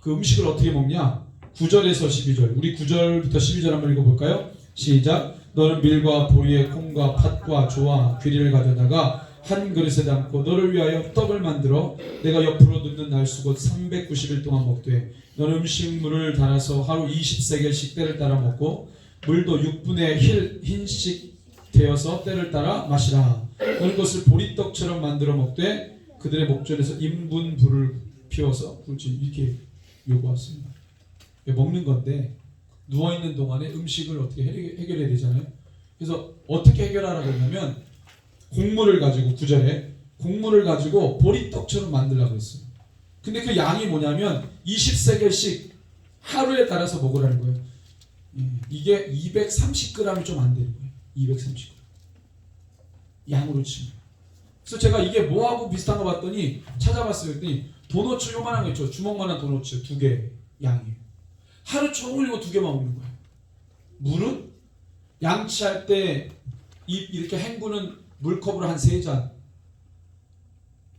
S1: 그 음식을 어떻게 먹냐? 9절에서 12절. 우리 9절부터 12절 한번 읽어볼까요? 시작. 너는 밀과 보리에 콩과 팥과 조와 귀리를 가져다가 한 그릇에 담고 너를 위하여 떡을 만들어 내가 옆으로 눕는 날수 곧 390일 동안 먹되 너는 음식물을 달아서 하루 20세겔씩 때를 따라 먹고 물도 6분의 1흰씩 되어서 때를 따라 마시라. 너는 것을 보리떡처럼 만들어 먹되 그들의 목전에서 인분 불을 피워서 굴지. 이렇게 요구했습니다. 먹는 건데 누워있는 동안에 음식을 어떻게 해결해야 되잖아요. 그래서 어떻게 해결하라고 했냐면 곡물을 가지고 9절에 곡물을 가지고 보리떡처럼 만들라고 했어요. 근데 그 양이 뭐냐면 20세겔씩 하루에 따라서 먹으라는 거예요. 이게 230g이 좀 안 되는 거예요. 230g 양으로 치면. 그래서 제가 이게 뭐하고 비슷한 거 봤더니 찾아봤어요. 그랬더니 도너츠 요만한 거 있죠. 주먹만한 도너츠 2개 양이에요. 하루 종일 이거 2개만 먹는 거예요. 물은 양치할 때 입 이렇게 헹구는 물컵으로 한 3잔.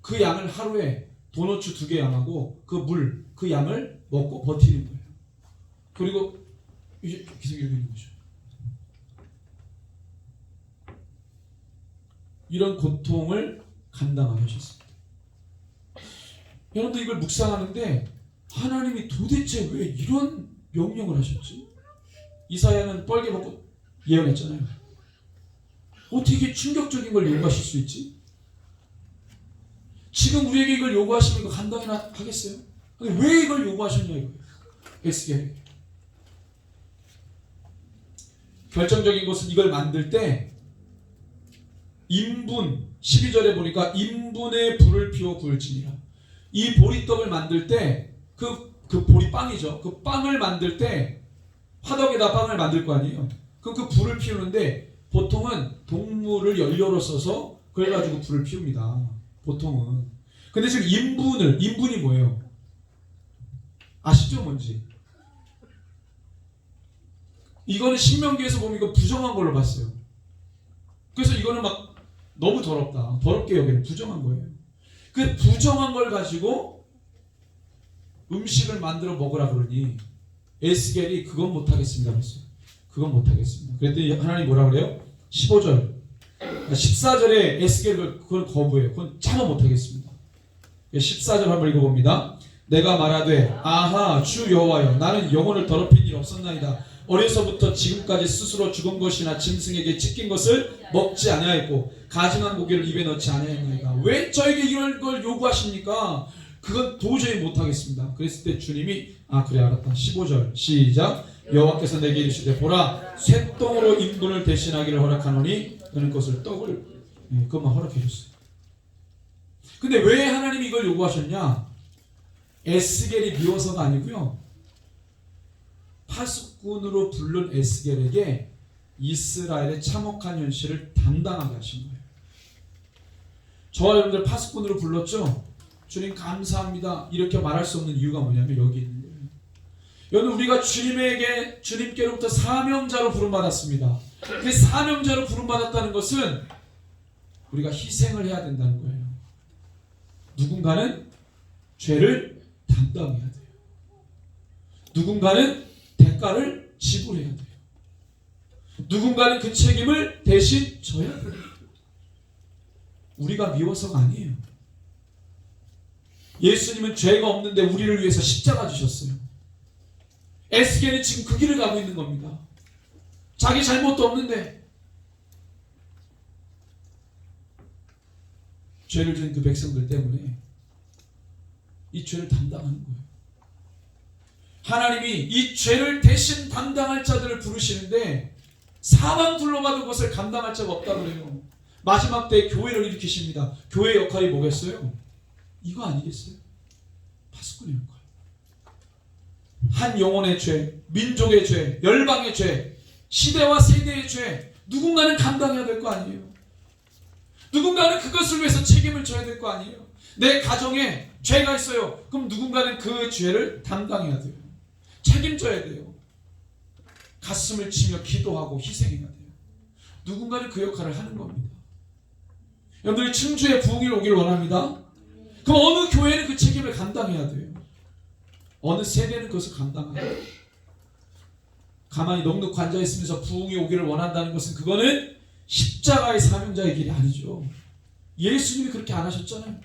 S1: 그 양을 하루에 도너츠 2개 양하고 그 양을 먹고 버티는 거예요. 그리고 이제 계속 이러고 있는 거죠. 이런 고통을 감당하셨습니다. 여러분들 이걸 묵상하는데 하나님이 도대체 왜 이런 명령을 하셨지? 이사야는 뻘개 먹고 예언했잖아요. 어떻게 이게 충격적인 걸 요구하실 수 있지? 지금 우리에게 이걸 요구하시면 이거 감당이나 하겠어요? 왜 이걸 요구하셨냐 이거예요. 에스겔. 결정적인 것은 이걸 만들 때 인분 12절에 보니까 인분의 불을 피워 구울지니라. 이 보리떡을 만들 때 그 보리빵이죠. 그 빵을 만들 때 화덕에다 빵을 만들 거 아니에요. 그럼 그 불을 피우는데 보통은 동물을 연료로 써서 그래 가지고 불을 피웁니다. 보통은. 근데 지금 인분이 뭐예요? 아시죠 뭔지? 이거는 신명기에서 보면 이거 부정한 걸로 봤어요. 그래서 이거는 막 너무 더럽다. 더럽게 여기는 부정한 거예요. 그 부정한 걸 가지고 음식을 만들어 먹으라 그러니 에스겔이 그건 못하겠습니다 그랬어요. 그건 못하겠습니다. 그랬더니 하나님 뭐라 그래요? 15절 14절에 에스겔을 그걸 거부해요. 그건 참아 못하겠습니다. 14절 한번 읽어봅니다. 내가 말하되 아하 주 여호와여 나는 영혼을 더럽힌 일 없었나이다. 어려서부터 지금까지 스스로 죽은 것이나 짐승에게 찢긴 것을 먹지 아니하였고 가증한 고기를 입에 넣지 아니하였나이다. 왜 저에게 이런 걸 요구하십니까? 그건 도저히 못하겠습니다. 그랬을 때 주님이 그래 알았다. 15절 시작. 여호와께서 내게 이르시되 보라 쇠똥으로 인분을 대신하기를 허락하노니 너는 것을 떡을 그것만 허락해 줬어요. 근데 왜 하나님이 이걸 요구하셨냐? 에스겔이 미워서가 아니고요. 파수꾼으로 부른 에스겔에게 이스라엘의 참혹한 현실을 담당하게 하신 거예요. 저와 여러분들 파수꾼으로 불렀죠? 주님 감사합니다. 이렇게 말할 수 없는 이유가 뭐냐면 여기 있는 거예요. 여러분 우리가 주님께로부터 사명자로 부름받았습니다. 그 사명자로 부름받았다는 것은 우리가 희생을 해야 된다는 거예요. 누군가는 죄를 담당해야 돼요. 누군가는 대가를 지불해야 돼요. 누군가는 그 책임을 대신 져야 돼요. 우리가 미워서가 아니에요. 예수님은 죄가 없는데 우리를 위해서 십자가 지셨어요. 에스겔이 지금 그 길을 가고 있는 겁니다. 자기 잘못도 없는데 죄를 지은 그 백성들 때문에 이 죄를 담당하는 거예요. 하나님이 이 죄를 대신 담당할 자들을 부르시는데 사방 둘러봐도 그것을 감당할 자가 없다고 그래요. 마지막 때에 교회를 일으키십니다. 교회의 역할이 뭐겠어요? 이거 아니겠어요? 파수꾼의 역할. 한 영혼의 죄, 민족의 죄, 열방의 죄, 시대와 세대의 죄 누군가는 감당해야 될 거 아니에요. 누군가는 그것을 위해서 책임을 져야 될 거 아니에요. 내 가정에 죄가 있어요. 그럼 누군가는 그 죄를 담당해야 돼요. 책임져야 돼요. 가슴을 치며 기도하고 희생해야 돼요. 누군가는 그 역할을 하는 겁니다. 여러분들이 충주에 부흥이 오기를 원합니다. 그럼 어느 교회는 그 책임을 감당해야 돼요. 어느 세대는 그것을 감당해야 돼요. 가만히 넉넉 앉아있으면서 부흥이 오기를 원한다는 것은 그거는 십자가의 사명자의 길이 아니죠. 예수님이 그렇게 안 하셨잖아요.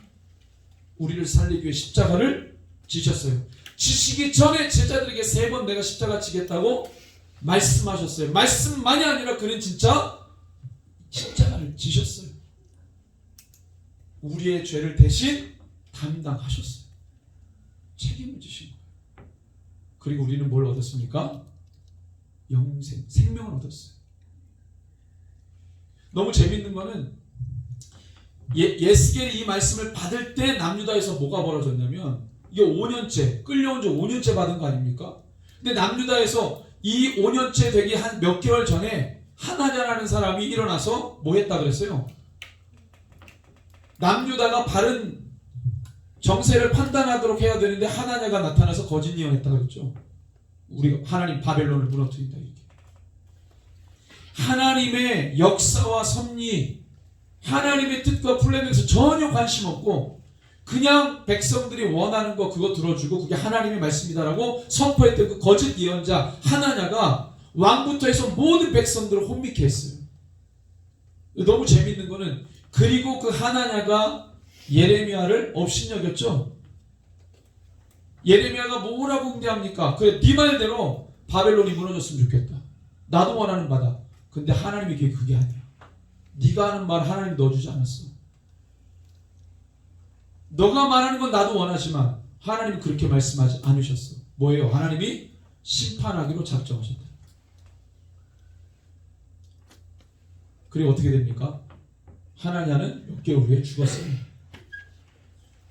S1: 우리를 살리기 위해 십자가를 지셨어요. 지시기 전에 제자들에게 3번 내가 십자가 지겠다고 말씀하셨어요. 말씀만이 아니라 그는 진짜 십자가를 지셨어요. 우리의 죄를 대신 담당하셨어요. 책임을 지신 거예요. 그리고 우리는 뭘 얻었습니까? 영생, 생명을 얻었어요. 너무 재밌는 거는 에스겔이 이 말씀을 받을 때 남유다에서 뭐가 벌어졌냐면 이게 5년째 끌려온 지 5년째 받은 거 아닙니까? 근데 남유다에서 이 5년째 되기 한 몇 개월 전에 하나냐라는 사람이 일어나서 뭐 했다 그랬어요? 남유다가 바른 정세를 판단하도록 해야 되는데 하나냐가 나타나서 거짓 예언했다 그랬죠. 우리가 하나님 바벨론을 무너뜨린다 이렇게. 하나님의 역사와 섭리, 하나님의 뜻과 플랜에서 전혀 관심 없고 그냥 백성들이 원하는 거 그거 들어주고 그게 하나님의 말씀이다라고 선포했던 그 거짓 예언자 하나냐가 왕부터 해서 모든 백성들을 혼미케 했어요. 너무 재밌는 거는 그리고 그 하나냐가 예레미야를 업신여겼죠. 예레미야가 뭐라고 응대합니까? 그래 네 말대로 바벨론이 무너졌으면 좋겠다. 나도 원하는 바다. 근데 하나님이 그게 아니야. 네가 하는 말 하나님이 넣어주지 않았어. 너가 말하는 건 나도 원하지만 하나님이 그렇게 말씀하지 않으셨어. 뭐예요? 하나님이 심판하기로 작정하셨다. 그리고 어떻게 됩니까? 하나냐는 몇 개월 후에 죽었어요.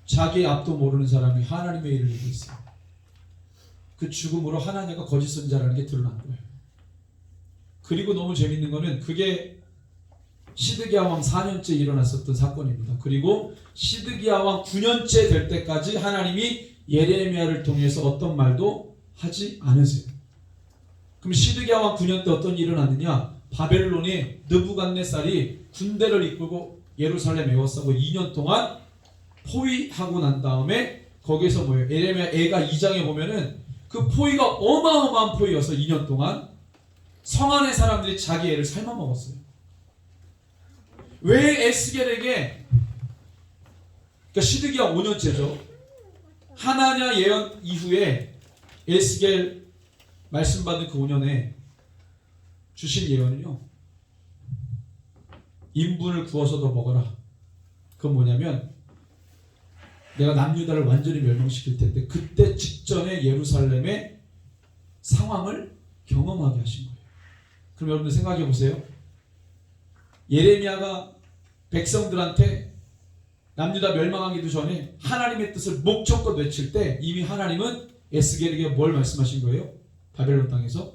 S1: 자기의 앞도 모르는 사람이 하나님의 일을 이루고 있어요. 그 죽음으로 하나냐가 거짓 선자라는 게 드러난 거예요. 그리고 너무 재밌는 거는 그게 시드기야 왕 4년째 일어났었던 사건입니다. 그리고 시드기야 왕 9년째 될 때까지 하나님이 예레미야를 통해서 어떤 말도 하지 않으세요. 그럼 시드기야 왕 9년 때 어떤 일이 일어났느냐? 바벨론의 느부갓네살이 군대를 이끌고 예루살렘에 에워싸고 2년 동안 포위하고 난 다음에 거기서 뭐예요? 예레미야 애가 2장에 보면은 그 포위가 어마어마한 포위여서 2년 동안 성 안의 사람들이 자기 애를 삶아 먹었어요. 왜 에스겔에게, 그러니까 시드기야 5년째죠. 하나냐 예언 이후에 에스겔 말씀 받은 그 5년에 주신 예언은요, 인분을 구워서도 먹어라. 그건 뭐냐면 내가 남유다를 완전히 멸망시킬 텐데 그때 직전에 예루살렘의 상황을 경험하게 하신 거예요. 그럼 여러분들 생각해 보세요. 예레미야가 백성들한테 남유다 멸망하기도 전에 하나님의 뜻을 목청껏 외칠 때 이미 하나님은 에스겔에게 뭘 말씀하신 거예요? 바벨론 땅에서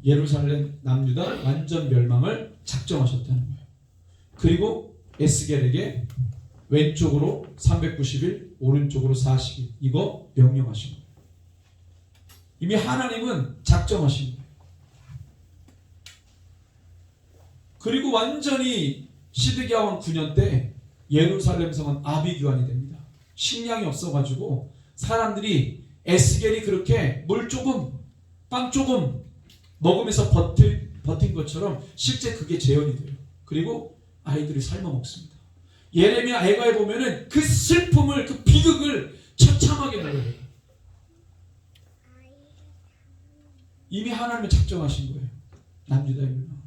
S1: 예루살렘 남유다 완전 멸망을 작정하셨다는 거예요. 그리고 에스겔에게 왼쪽으로 390일, 오른쪽으로 40일 이거 명령하신 거예요. 이미 하나님은 작정하신 거예요. 그리고 완전히 시드기야 왕 9년 때 예루살렘 성은 아비규환이 됩니다. 식량이 없어가지고 사람들이 에스겔이 그렇게 물 조금, 빵 조금 먹으면서 버틴 것처럼 실제 그게 재현이 돼요. 그리고 아이들이 삶아 먹습니다. 예레미야 애가에 보면은 그 슬픔을, 그 비극을 처참하게 보여요. 이미 하나님이 작정하신 거예요. 남유다의 멸망.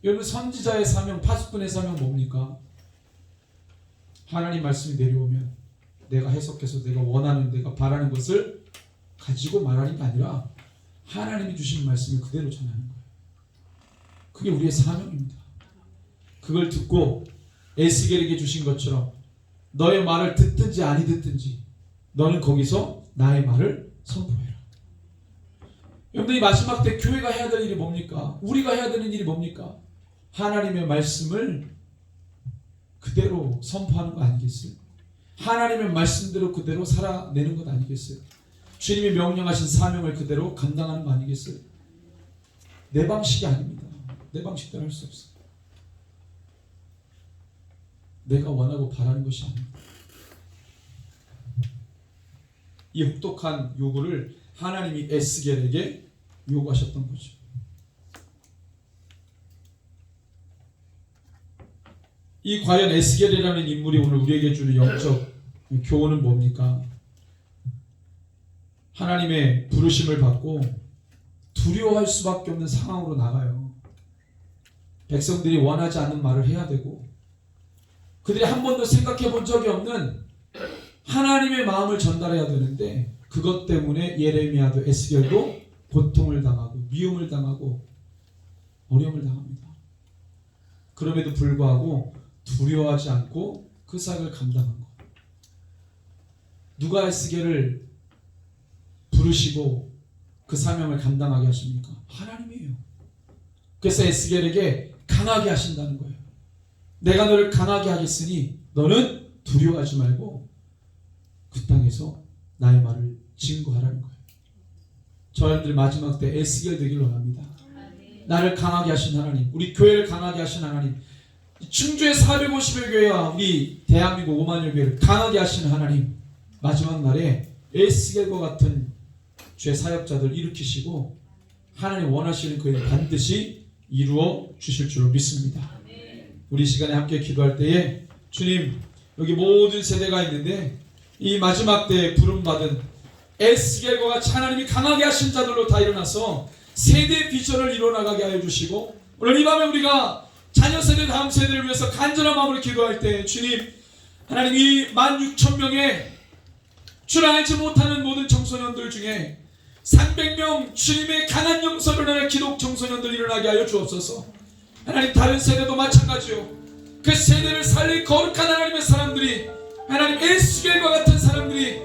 S1: 여러분, 선지자의 사명, 파수꾼의 사명 뭡니까? 하나님 말씀이 내려오면 내가 해석해서 내가 원하는, 내가 바라는 것을 가지고 말하는 게 아니라 하나님이 주신 말씀을 그대로 전하는 거예요. 그게 우리의 사명입니다. 그걸 듣고 에스겔에게 주신 것처럼 너의 말을 듣든지 아니 듣든지 너는 거기서 나의 말을 선포해라. 여러분들, 이 마지막 때 교회가 해야 될 일이 뭡니까? 우리가 해야 되는 일이 뭡니까? 하나님의 말씀을 그대로 선포하는 거 아니겠어요? 하나님의 말씀대로 그대로 살아내는 것 아니겠어요? 주님이 명령하신 사명을 그대로 감당하는 거 아니겠어요? 내 방식이 아닙니다. 내 방식대로 할 수 없어요. 내가 원하고 바라는 것이 아닙니다. 이 혹독한 요구를 하나님이 에스겔에게 요구하셨던 거죠. 이 과연 에스겔이라는 인물이 오늘 우리에게 주는 영적 교훈은 뭡니까? 하나님의 부르심을 받고 두려워할 수밖에 없는 상황으로 나가요. 백성들이 원하지 않는 말을 해야 되고 그들이 한 번도 생각해 본 적이 없는 하나님의 마음을 전달해야 되는데 그것 때문에 예레미야도 에스겔도 고통을 당하고 미움을 당하고 어려움을 당합니다. 그럼에도 불구하고 두려워하지 않고 그 사역을 감당한 것. 누가 에스겔을 부르시고 그 사명을 감당하게 하십니까? 하나님이에요. 그래서 에스겔에게 강하게 하신다는 거예요. 내가 너를 강하게 하겠으니 너는 두려워하지 말고 그 땅에서 나의 말을 증거하라는 거예요. 저희들 마지막 때 에스겔 되길 원합니다. 나를 강하게 하신 하나님, 우리 교회를 강하게 하신 하나님, 충주의 450여 교회와 우리 대한민국 5만여 교회를 강하게 하신 하나님, 마지막 날에 에스겔과 같은 죄 사역자들 일으키시고 하나님 원하시는 그 일 반드시 이루어 주실 줄로 믿습니다. 우리 시간에 함께 기도할 때에 주님, 여기 모든 세대가 있는데 이 마지막 때에 부름받은 에스겔과 같이 하나님이 강하게 하신 자들로 다 일어나서 세대의 비전을 이뤄나가게 하여 주시고 오늘 이 밤에 우리가 자녀 세대 다음 세대를 위해서 간절한 마음으로 기도할 때 주님, 하나님 이 16,000명의 주를 알지 못하는 모든 청소년들 중에 300명 주님의 강한 영성을 하는 기독 청소년들 일어나게 하여 주옵소서. 하나님 다른 세대도 마찬가지요. 그 세대를 살릴 거룩한 하나님의 사람들이, 하나님 에스겔과 같은 사람들이